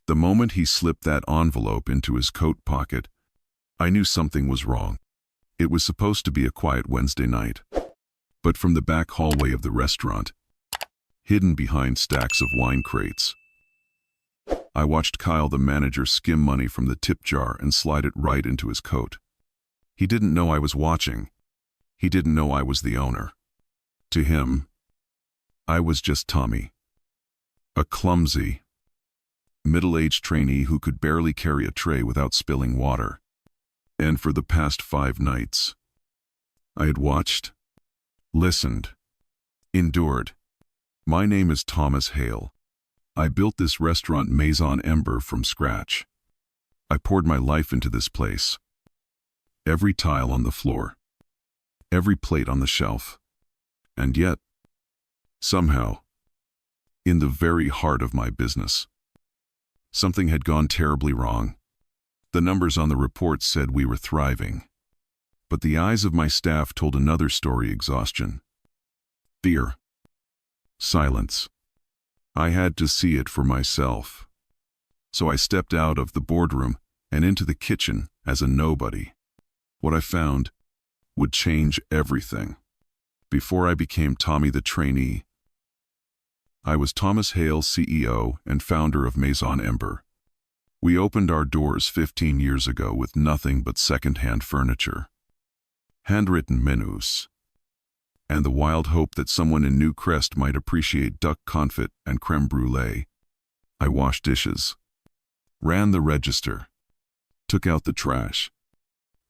The moment he slipped that envelope into his coat pocket, I knew something was wrong. It was supposed to be a quiet Wednesday night. But from the back hallway of the restaurant, hidden behind stacks of wine crates, I watched Kyle, the manager, skim money from the tip jar and slide it right into his coat. He didn't know I was watching. He didn't know I was the owner. To him, I was just Tommy, a clumsy, middle-aged trainee who could barely carry a tray without spilling water. And for the past 5 nights, I had watched, listened, endured. My name is Thomas Hale. I built this restaurant Maison Ember from scratch. I poured my life into this place. Every tile on the floor, every plate on the shelf. And yet, somehow, in the very heart of my business, something had gone terribly wrong. The numbers on the report said we were thriving, but the eyes of my staff told another story: exhaustion, fear, silence. I had to see it for myself. So I stepped out of the boardroom and into the kitchen as a nobody. What I found would change everything. Before I became Tommy the trainee, I was Thomas Hale, CEO and founder of Maison Ember. We opened our doors 15 years ago with nothing but second-hand furniture, handwritten menus, and the wild hope that someone in New Crest might appreciate duck confit and creme brulee. I washed dishes, ran the register, took out the trash,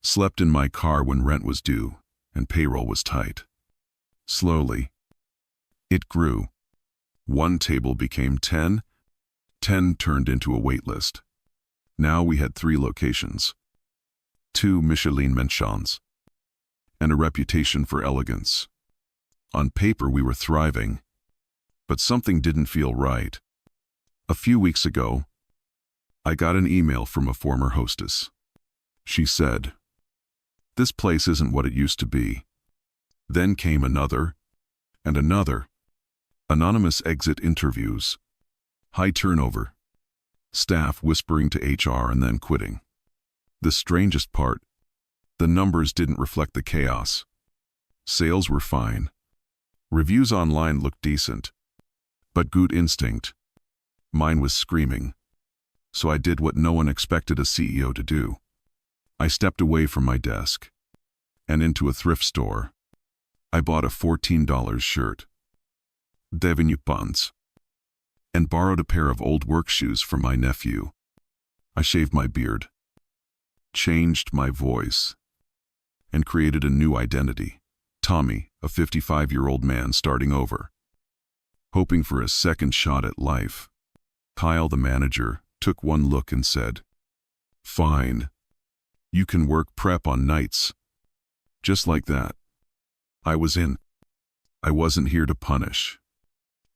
slept in my car when rent was due and payroll was tight. Slowly, it grew. 1 table became 10, 10 turned into a wait list. Now we had 3 locations, 2 Michelin mentions, and a reputation for elegance. On paper we were thriving, but something didn't feel right. A few weeks ago, I got an email from a former hostess. She said, "This place isn't what it used to be." Then came another, and another. Anonymous exit interviews, high turnover, staff whispering to HR and then quitting. The strangest part, the numbers didn't reflect the chaos. Sales were fine. Reviews online looked decent. But gut instinct, mine was screaming. So I did what no one expected a CEO to do. I stepped away from my desk and into a thrift store. I bought a $14 shirt, devenu pants, and borrowed a pair of old work shoes from my nephew. I shaved my beard, changed my voice, and created a new identity. Tommy, a 55-year-old man starting over, hoping for a second shot at life. Kyle, the manager, took one look and said, "Fine. You can work prep on nights." Just like that, I was in. I wasn't here to punish.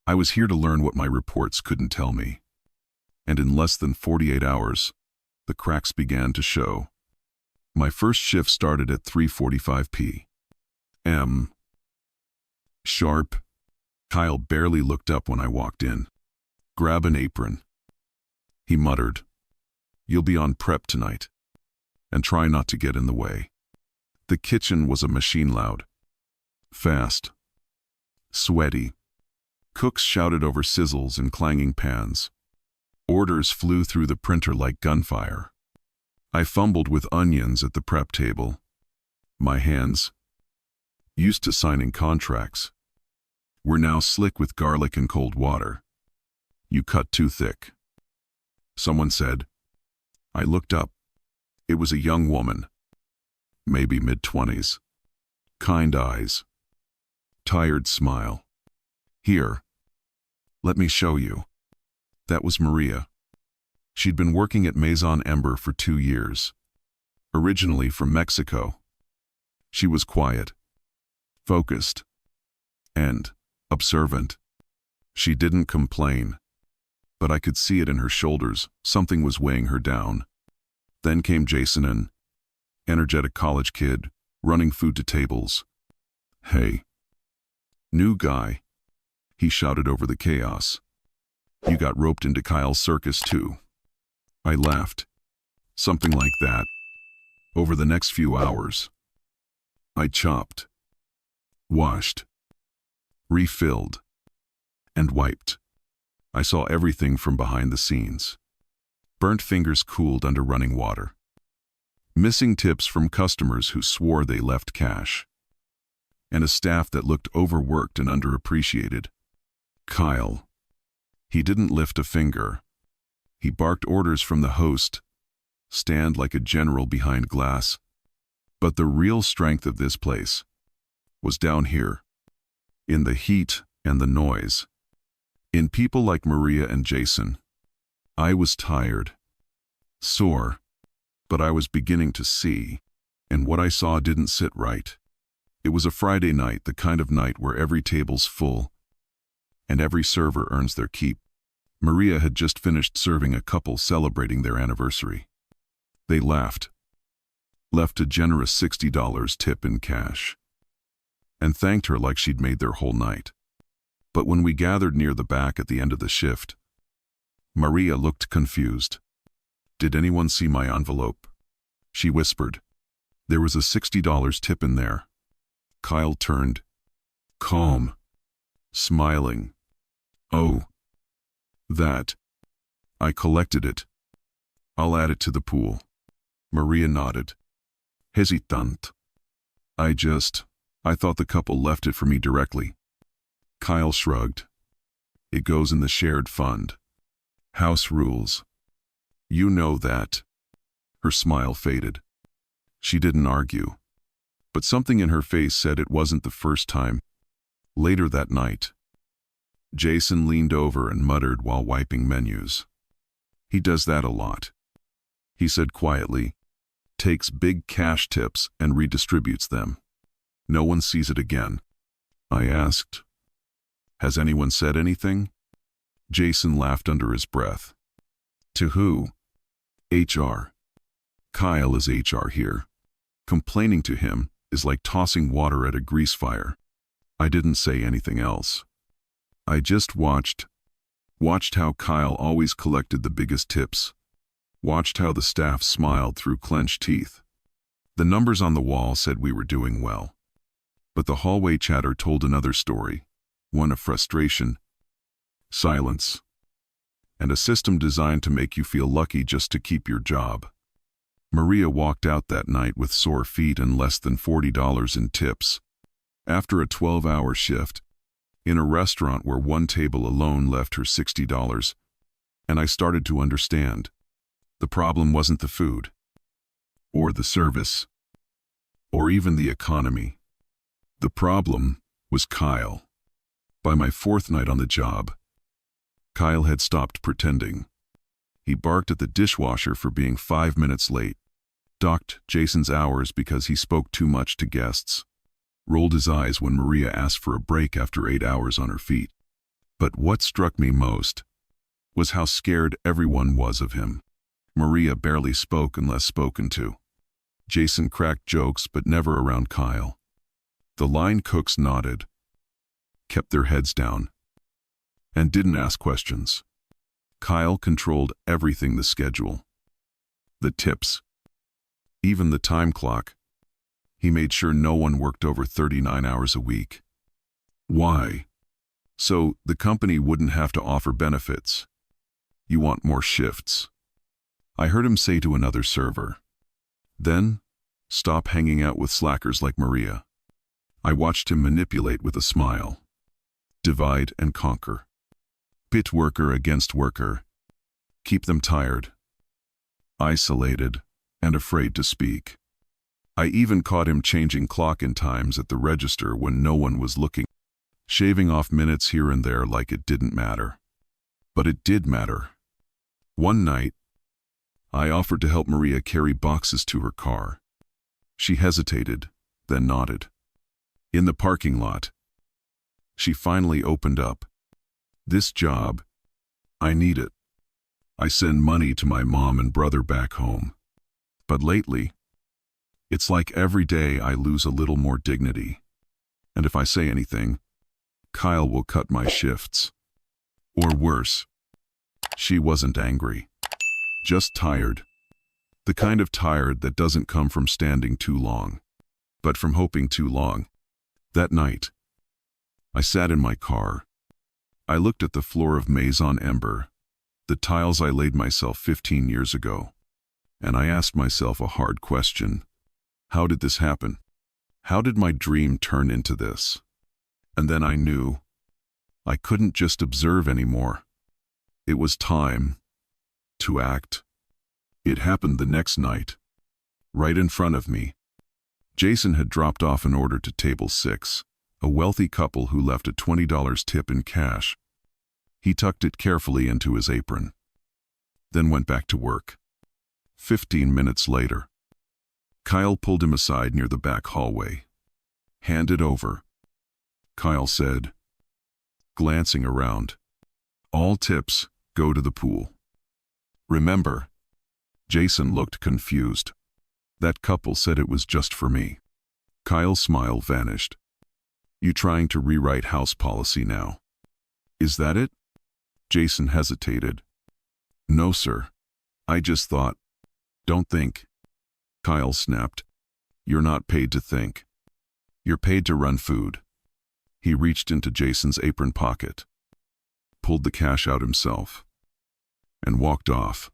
I was here to learn what my reports couldn't tell me. And in less than 48 hours, the cracks began to show. My first shift started at 3:45 p.m. Sharp. Kyle barely looked up when I walked in. "Grab an apron," he muttered. "You'll be on prep tonight. And try not to get in the way." The kitchen was a machine, loud, fast, sweaty. Cooks shouted over sizzles and clanging pans. Orders flew through the printer like gunfire. I fumbled with onions at the prep table. My hands, used to signing contracts, were now slick with garlic and cold water. "You cut too thick," someone said. I looked up. It was a young woman, maybe mid-20s. Kind eyes, tired smile. "Here, let me show you." That was Maria. She'd been working at Maison Ember for 2 years. Originally from Mexico. She was quiet, focused, and observant. She didn't complain, but I could see it in her shoulders. Something was weighing her down. Then came Jason, an energetic college kid, running food to tables. "Hey, new guy," he shouted over the chaos. "You got roped into Kyle's circus too." I laughed. Something like that. Over the next few hours, I chopped, washed, refilled, and wiped. I saw everything from behind the scenes. Burnt fingers cooled under running water. Missing tips from customers who swore they left cash. And a staff that looked overworked and underappreciated. Kyle. He didn't lift a finger. He barked orders from the host, stand like a general behind glass. But the real strength of this place was down here, in the heat and the noise. In people like Maria and Jason. I was tired, sore, but I was beginning to see, and what I saw didn't sit right. It was a Friday night, the kind of night where every table's full, and every server earns their keep. Maria had just finished serving a couple celebrating their anniversary. They laughed, left a generous $60 tip in cash, and thanked her like she'd made their whole night. But when we gathered near the back at the end of the shift, Maria looked confused. "Did anyone see my envelope?" she whispered. There was a $60 tip in there. Kyle turned, calm, smiling. "Oh, that. I collected it. I'll add it to the pool." Maria nodded. Hesitant. I thought the couple left it for me directly." Kyle shrugged. "It goes in the shared fund. House rules. You know that." Her smile faded. She didn't argue. But something in her face said it wasn't the first time. Later that night, Jason leaned over and muttered while wiping menus. "He does that a lot," he said quietly. "Takes big cash tips and redistributes them. No one sees it again." I asked, "Has anyone said anything?" Jason laughed under his breath. "To who?" "HR. Kyle is HR here. Complaining to him is like tossing water at a grease fire." I didn't say anything else. I just watched how Kyle always collected the biggest tips. Watched how the staff smiled through clenched teeth. The numbers on the wall said we were doing well. But the hallway chatter told another story, one of frustration, silence, and a system designed to make you feel lucky just to keep your job. Maria walked out that night with sore feet and less than $40 in tips. After a 12-hour shift, in a restaurant where one table alone left her $60, and I started to understand. The problem wasn't the food, or the service, or even the economy. The problem was Kyle. By my fourth night on the job, Kyle had stopped pretending. He barked at the dishwasher for being 5 minutes late, docked Jason's hours because he spoke too much to guests, rolled his eyes when Maria asked for a break after 8 hours on her feet. But what struck me most was how scared everyone was of him. Maria barely spoke unless spoken to. Jason cracked jokes, but never around Kyle. The line cooks nodded, kept their heads down, and didn't ask questions. Kyle controlled everything: the schedule, the tips, even the time clock. He made sure no one worked over 39 hours a week. Why? So the company wouldn't have to offer benefits. "You want more shifts," I heard him say to another server. "Then, stop hanging out with slackers like Maria." I watched him manipulate with a smile. Divide and conquer. Pit worker against worker. Keep them tired, isolated, and afraid to speak. I even caught him changing clock-in times at the register when no one was looking, shaving off minutes here and there like it didn't matter. But it did matter. One night, I offered to help Maria carry boxes to her car. She hesitated, then nodded. In the parking lot, she finally opened up. "This job, I need it. I send money to my mom and brother back home. But lately, it's like every day I lose a little more dignity. And if I say anything, Kyle will cut my shifts. Or worse." She wasn't angry. Just tired. The kind of tired that doesn't come from standing too long, but from hoping too long. That night, I sat in my car. I looked at the floor of Maison Ember, the tiles I laid myself 15 years ago, and I asked myself a hard question. How did this happen? How did my dream turn into this? And then I knew I couldn't just observe anymore. It was time to act. It happened the next night, right in front of me. Jason had dropped off an order to table 6, a wealthy couple who left a $20 tip in cash. He tucked it carefully into his apron, then went back to work. 15 minutes later, Kyle pulled him aside near the back hallway. "Hand it over," Kyle said, glancing around. "All tips go to the pool. Remember?" Jason looked confused. "That couple said it was just for me." Kyle's smile vanished. "You trying to rewrite house policy now? Is that it?" Jason hesitated. "No, sir. I just thought." "Don't think," Kyle snapped. "You're not paid to think. You're paid to run food." He reached into Jason's apron pocket, pulled the cash out himself, and walked off.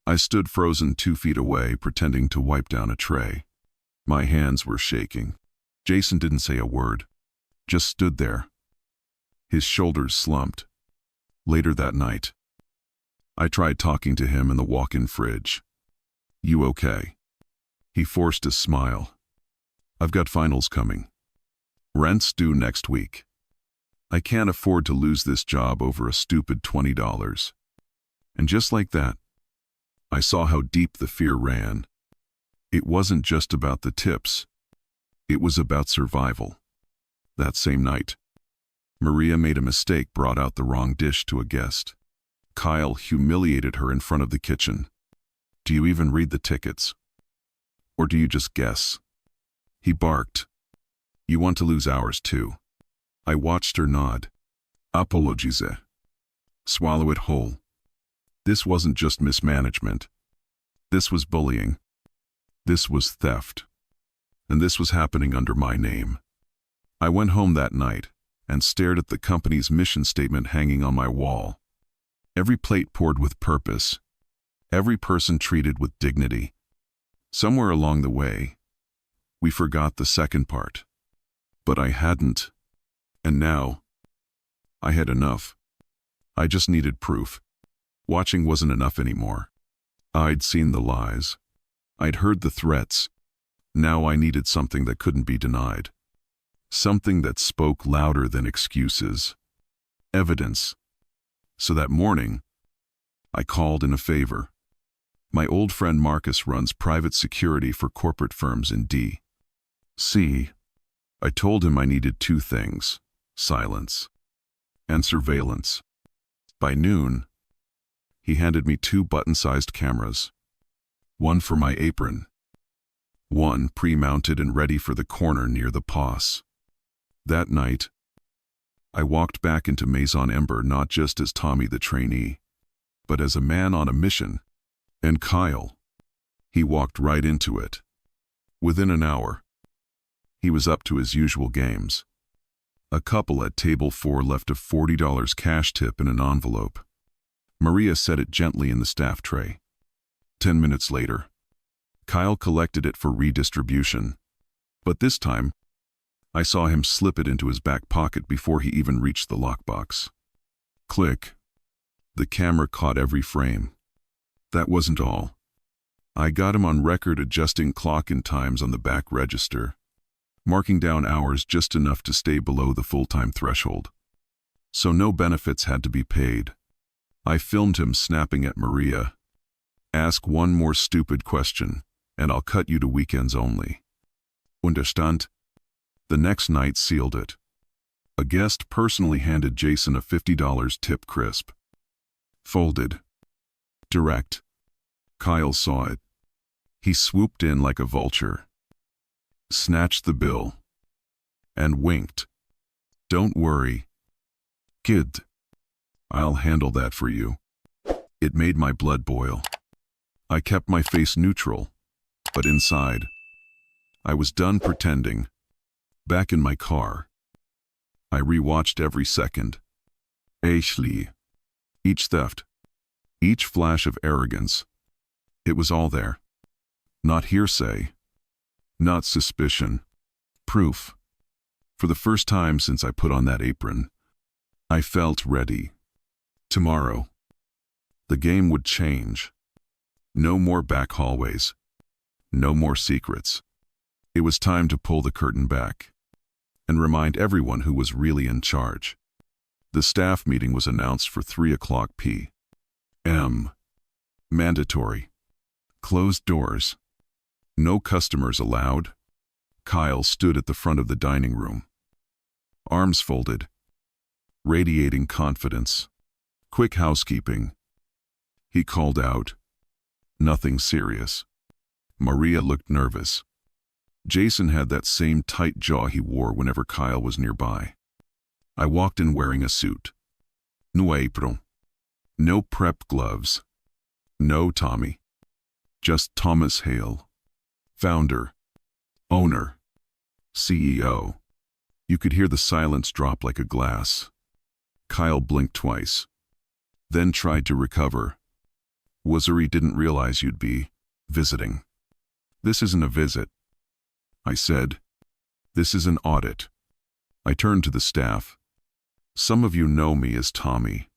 I stood frozen 2 feet away, pretending to wipe down a tray. My hands were shaking. Jason didn't say a word, just stood there. His shoulders slumped. Later that night, I tried talking to him in the walk-in fridge. "You okay?" He forced a smile. "I've got finals coming. Rent's due next week. I can't afford to lose this job over a stupid $20. And just like that, I saw how deep the fear ran. It wasn't just about the tips. It was about survival. That same night, Maria made a mistake, brought out the wrong dish to a guest. Kyle humiliated her in front of the kitchen. "Do you even read the tickets? Or do you just guess?" He barked. "You want to lose hours too." I watched her nod. "Apologize. Swallow it whole." This wasn't just mismanagement. This was bullying. This was theft. And this was happening under my name. I went home that night and stared at the company's mission statement hanging on my wall. Every plate poured with purpose. Every person treated with dignity. Somewhere along the way, we forgot the second part. But I hadn't. And now, I had enough. I just needed proof. Watching wasn't enough anymore. I'd seen the lies. I'd heard the threats. Now I needed something that couldn't be denied. Something that spoke louder than excuses. Evidence. So that morning, I called in a favor. My old friend Marcus runs private security for corporate firms in D.C. I told him I needed 2 things: silence and surveillance. By noon, he handed me 2 button-sized cameras. One for my apron. One pre-mounted and ready for the corner near the pause. That night, I walked back into Maison Ember not just as Tommy the trainee, but as a man on a mission. And Kyle, he walked right into it. Within an hour, he was up to his usual games. A couple at table 4 left a $40 cash tip in an envelope. Maria set it gently in the staff tray. 10 minutes later, Kyle collected it for redistribution. But this time, I saw him slip it into his back pocket before he even reached the lockbox. Click. The camera caught every frame. That wasn't all. I got him on record adjusting clock-in times on the back register, marking down hours just enough to stay below the full-time threshold. So no benefits had to be paid. I filmed him snapping at Maria. "Ask one more stupid question, and I'll cut you to weekends only." Understand? The next night sealed it. A guest personally handed Jason a $50 tip, crisp, folded, direct. Kyle saw it. He swooped in like a vulture, snatched the bill, and winked. "Don't worry, kid. I'll handle that for you." It made my blood boil. I kept my face neutral, but inside, I was done pretending. Back in my car, I rewatched every second. Ashley. Each theft, each flash of arrogance. It was all there. Not hearsay, not suspicion. Proof. For the first time since I put on that apron, I felt ready. Tomorrow, the game would change. No more back hallways. No more secrets. It was time to pull the curtain back and remind everyone who was really in charge. The staff meeting was announced for 3:00 p.m. Mandatory. Closed doors. No customers allowed. Kyle stood at the front of the dining room, arms folded, radiating confidence. Quick housekeeping. He called out. Nothing serious. Maria looked nervous. Jason had that same tight jaw he wore whenever Kyle was nearby. I walked in wearing a suit. No apron. No prep gloves. No Tommy. Just Thomas Hale. Founder. Owner. CEO. You could hear the silence drop like a glass. Kyle blinked twice, then tried to recover. Wazuri didn't realize you'd be visiting. This isn't a visit, I said. This is an audit. I turned to the staff. Some of you know me as Tommy,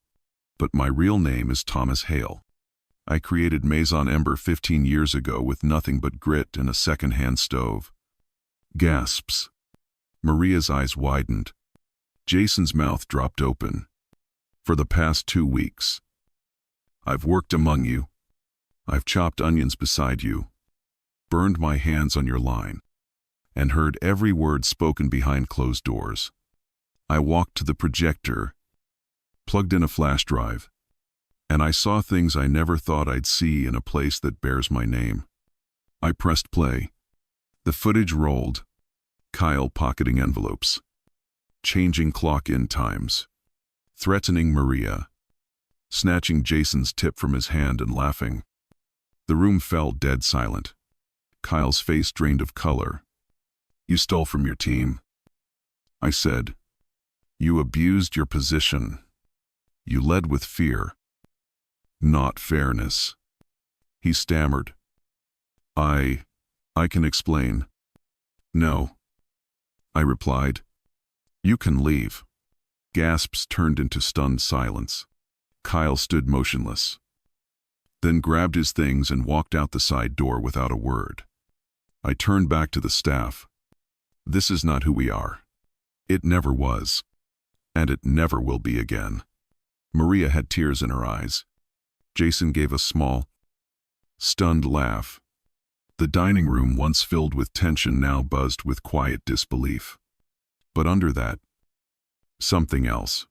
but my real name is Thomas Hale. I created Maison Ember 15 years ago with nothing but grit and a second-hand stove. Gasps. Maria's eyes widened. Jason's mouth dropped open. For the past 2 weeks, I've worked among you. I've chopped onions beside you, burned my hands on your line, and heard every word spoken behind closed doors. I walked to the projector, plugged in a flash drive, and I saw things I never thought I'd see in a place that bears my name. I pressed play. The footage rolled. Kyle pocketing envelopes, changing clock-in times, threatening Maria, snatching Jason's tip from his hand and laughing. The room fell dead silent. Kyle's face drained of color. You stole from your team, I said. You abused your position. You led with fear, not fairness. He stammered. I can explain. No, I replied. You can leave. Gasps turned into stunned silence. Kyle stood motionless, then grabbed his things and walked out the side door without a word. I turned back to the staff. This is not who we are. It never was. And it never will be again. Maria had tears in her eyes. Jason gave a small, stunned laugh. The dining room, once filled with tension, now buzzed with quiet disbelief. But under that, something else.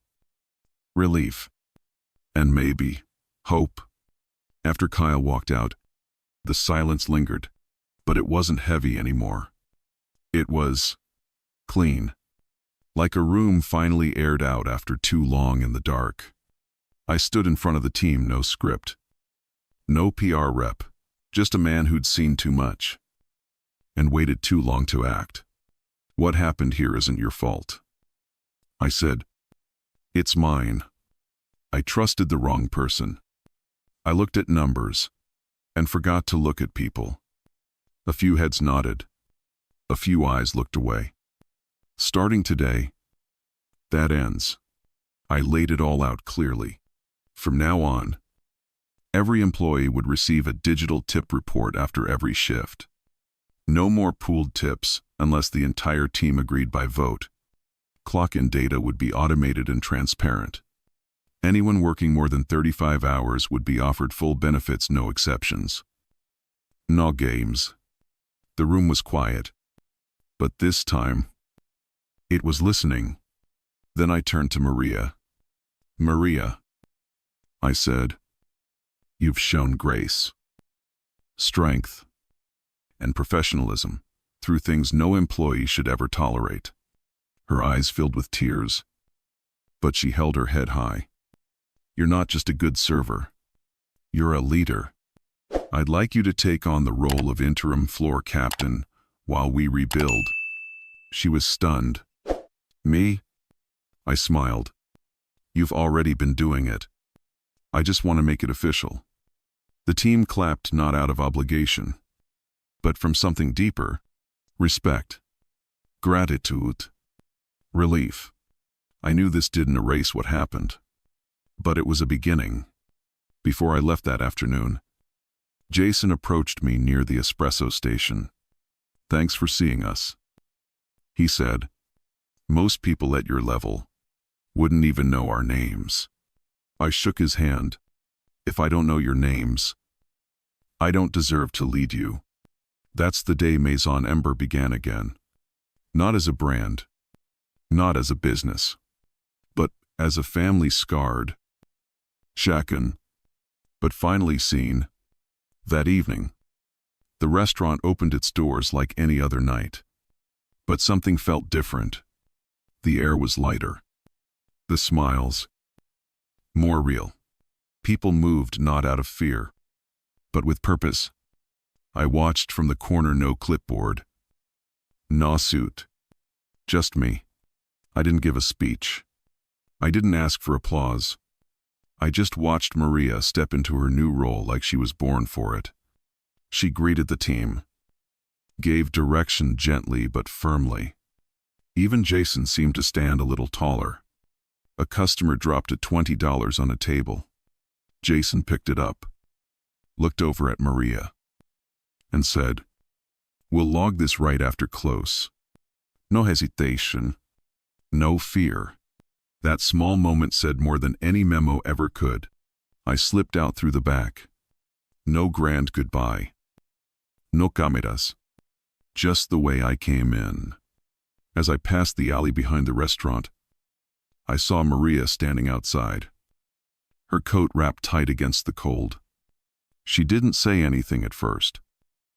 Relief. And maybe hope. After Kyle walked out, the silence lingered, but it wasn't heavy anymore. It was clean. Like a room finally aired out after too long in the dark. I stood in front of the team, no script. No PR rep. Just a man who'd seen too much and waited too long to act. What happened here isn't your fault, I said. It's mine. I trusted the wrong person. I looked at numbers and forgot to look at people. A few heads nodded. A few eyes looked away. Starting today, that ends. I laid it all out clearly. From now on, every employee would receive a digital tip report after every shift. No more pooled tips unless the entire team agreed by vote. Clock-in data would be automated and transparent. Anyone working more than 35 hours would be offered full benefits, no exceptions. No games. The room was quiet. But this time, it was listening. Then I turned to Maria. Maria, I said. You've shown grace, strength, and professionalism through things no employee should ever tolerate. Her eyes filled with tears, but she held her head high. You're not just a good server. You're a leader. I'd like you to take on the role of interim floor captain while we rebuild. She was stunned. Me? I smiled. You've already been doing it. I just want to make it official. The team clapped, not out of obligation, but from something deeper: respect, gratitude, relief. I knew this didn't erase what happened, but it was a beginning. Before I left that afternoon, Jason approached me near the espresso station. "Thanks for seeing us," he said. "Most people at your level wouldn't even know our names." I shook his hand. "If I don't know your names, I don't deserve to lead you." That's the day Maison Ember began again. Not as a brand, not as a business, but as a family scarred, shaken, but finally seen. That evening, the restaurant opened its doors like any other night. But something felt different. The air was lighter. The smiles more real. People moved not out of fear, but with purpose. I watched from the corner. No clipboard, no suit, just me. I didn't give a speech. I didn't ask for applause. I just watched Maria step into her new role like she was born for it. She greeted the team, gave direction gently but firmly. Even Jason seemed to stand a little taller. A customer dropped a $20 on a table. Jason picked it up, looked over at Maria, and said, "We'll log this right after close." No hesitation, no fear. That small moment said more than any memo ever could. I slipped out through the back. No grand goodbye. No cameras. Just the way I came in. As I passed the alley behind the restaurant, I saw Maria standing outside, her coat wrapped tight against the cold. She didn't say anything at first,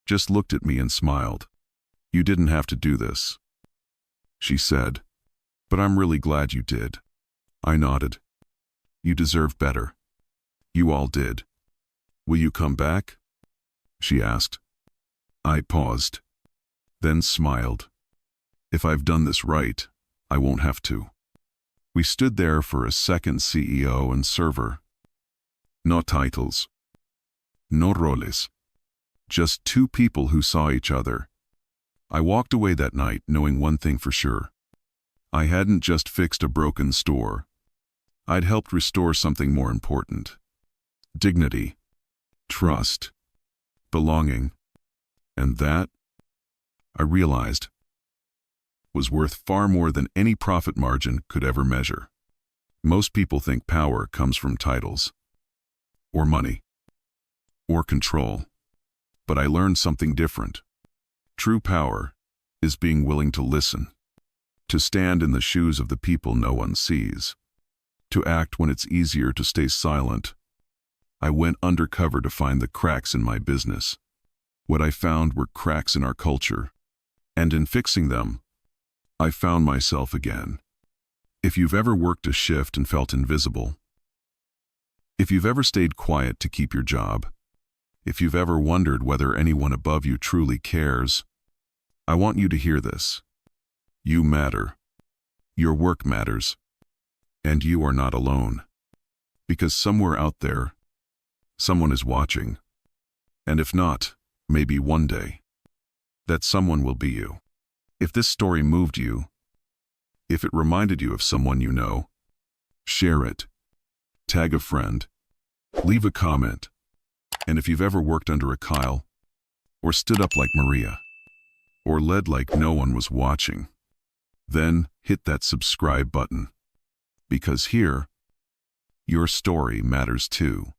just looked at me and smiled. "You didn't have to do this," she said, "but I'm really glad you did." I nodded. "You deserve better. You all did. Will you come back?" she asked. I paused, then smiled. "If I've done this right, I won't have to." We stood there for a second. CEO and server. No titles. No roles. Just two people who saw each other. I walked away that night knowing one thing for sure. I hadn't just fixed a broken store. I'd helped restore something more important. Dignity, trust, belonging. And that, I realized, was worth far more than any profit margin could ever measure. Most people think power comes from titles, or money, or control. But I learned something different. True power is being willing to listen, to stand in the shoes of the people no one sees, to act when it's easier to stay silent. I went undercover to find the cracks in my business. What I found were cracks in our culture, and in fixing them, I found myself again. If you've ever worked a shift and felt invisible, if you've ever stayed quiet to keep your job, if you've ever wondered whether anyone above you truly cares, I want you to hear this. You matter. Your work matters. And you are not alone. Because somewhere out there, someone is watching. And if not, maybe one day, that someone will be you. If this story moved you, if it reminded you of someone you know, share it. Tag a friend. Leave a comment. And if you've ever worked under a Kyle, or stood up like Maria, or led like no one was watching, then hit that subscribe button. Because here, your story matters too.